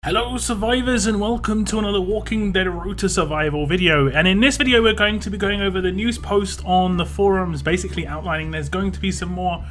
Hello survivors and welcome to another Walking Dead Road to Survival video, and in this video we're going to be going over the news post on the forums, basically outlining there's going to be some more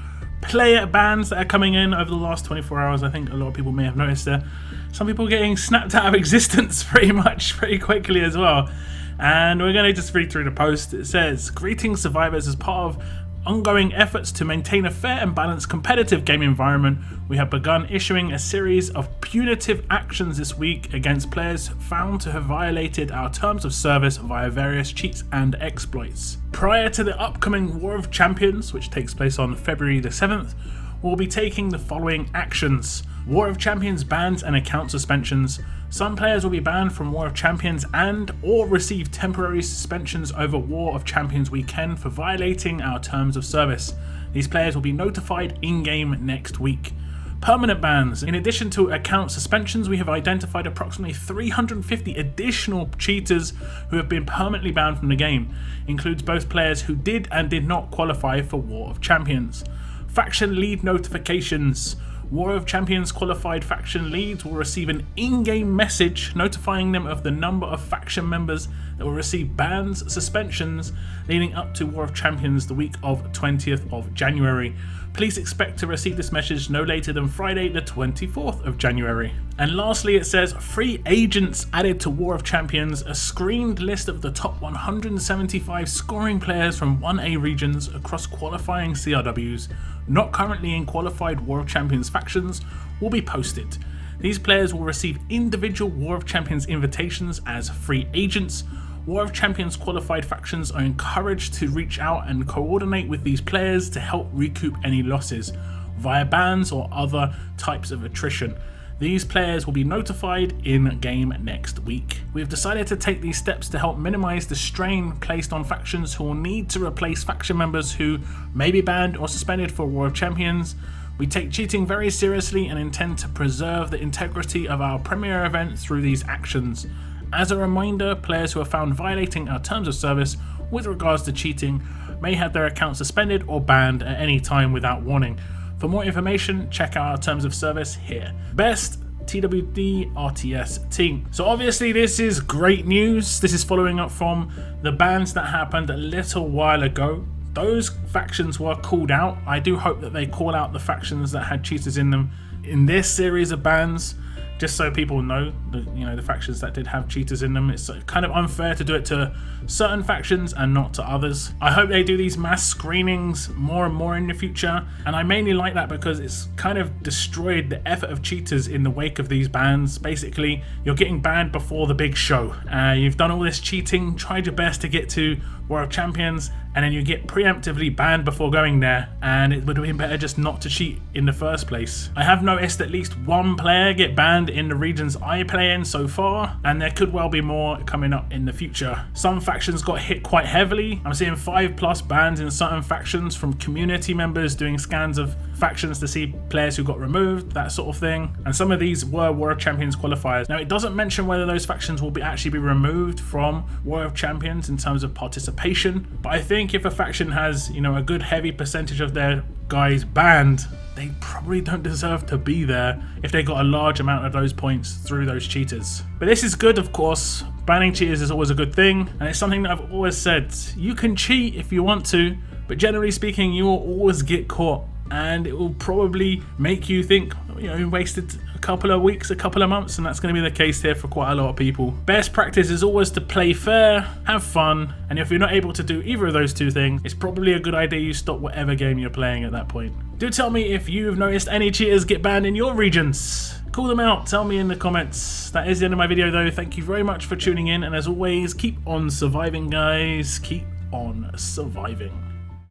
player bans that are coming in over the last 24 hours. I think a lot of people may have noticed that some people are getting snapped out of existence pretty quickly as well. And we're going to just read through the post. It says, "Greetings survivors, as part of ongoing efforts to maintain a fair and balanced competitive game environment, we have begun issuing a series of punitive actions this week against players found to have violated our terms of service via various cheats and exploits. Prior to the upcoming War of Champions, which takes place on February the 7th, we'll be taking the following actions. War of Champions bans and account suspensions. Some players will be banned from War of Champions and or receive temporary suspensions over War of Champions weekend for violating our terms of service. These players will be notified in-game next week. Permanent bans. In addition to account suspensions, we have identified approximately 350 additional cheaters who have been permanently banned from the game. Includes both players who did and did not qualify for War of Champions. Faction lead notifications. War of Champions qualified faction leads will receive an in-game message notifying them of the number of faction members that will receive bans, suspensions leading up to War of Champions the week of 20th of January. Please expect to receive this message no later than Friday the 24th of January. And lastly it says, free agents added to War of Champions, a screened list of the top 175 scoring players from 1A regions across qualifying CRWs not currently in qualified War of Champions factions will be posted. These players will receive individual War of Champions invitations as free agents. War of Champions qualified factions are encouraged to reach out and coordinate with these players to help recoup any losses via bans or other types of attrition. These players will be notified in game next week. We've decided to take these steps to help minimize the strain placed on factions who will need to replace faction members who may be banned or suspended for War of Champions. We take cheating very seriously and intend to preserve the integrity of our premier event through these actions. As a reminder, players who are found violating our terms of service with regards to cheating may have their accounts suspended or banned at any time without warning. For more information, check out our terms of service here. Best TWD RTS team." So obviously this is great news. This is following up from the bans that happened a little while ago. Those factions were called out. I do hope that they call out the factions that had cheaters in them in this series of bans, just so people know the factions that did have cheaters in them. It's kind of unfair to do it to certain factions and not to others. I hope they do these mass screenings more and more in the future, and I mainly like that because it's kind of destroyed the effort of cheaters in the wake of these bans. Basically, you're getting banned before the big show. You've done all this cheating, tried your best to get to War of Champions, and then you get preemptively banned before going there, and it would have been better just not to cheat in the first place. I have noticed at least one player get banned in the regions I play in so far, and there could well be more coming up in the future. Some factions got hit quite heavily. I'm seeing 5+ bans in certain factions from community members doing scans of factions to see players who got removed, that sort of thing. And some of these were War of Champions qualifiers. Now it doesn't mention whether those factions will actually be removed from War of Champions in terms of participation, but I think if a faction has a good heavy percentage of their guys banned, they probably don't deserve to be there if they got a large amount of those points through those cheaters. But this is good, of course. Banning cheaters is always a good thing, and it's something that I've always said. You can cheat if you want to, but generally speaking you will always get caught, and it will probably make you think you wasted a couple of weeks, a couple of months, and that's going to be the case here for quite a lot of people. Best practice is always to play fair, have fun, and if you're not able to do either of those two things, it's probably a good idea you stop whatever game you're playing at that point. Do tell me if you've noticed any cheaters get banned in your regions. Call them out, tell me in the comments. That is the end of my video though. Thank you very much for tuning in, and as always, keep on surviving guys, keep on surviving.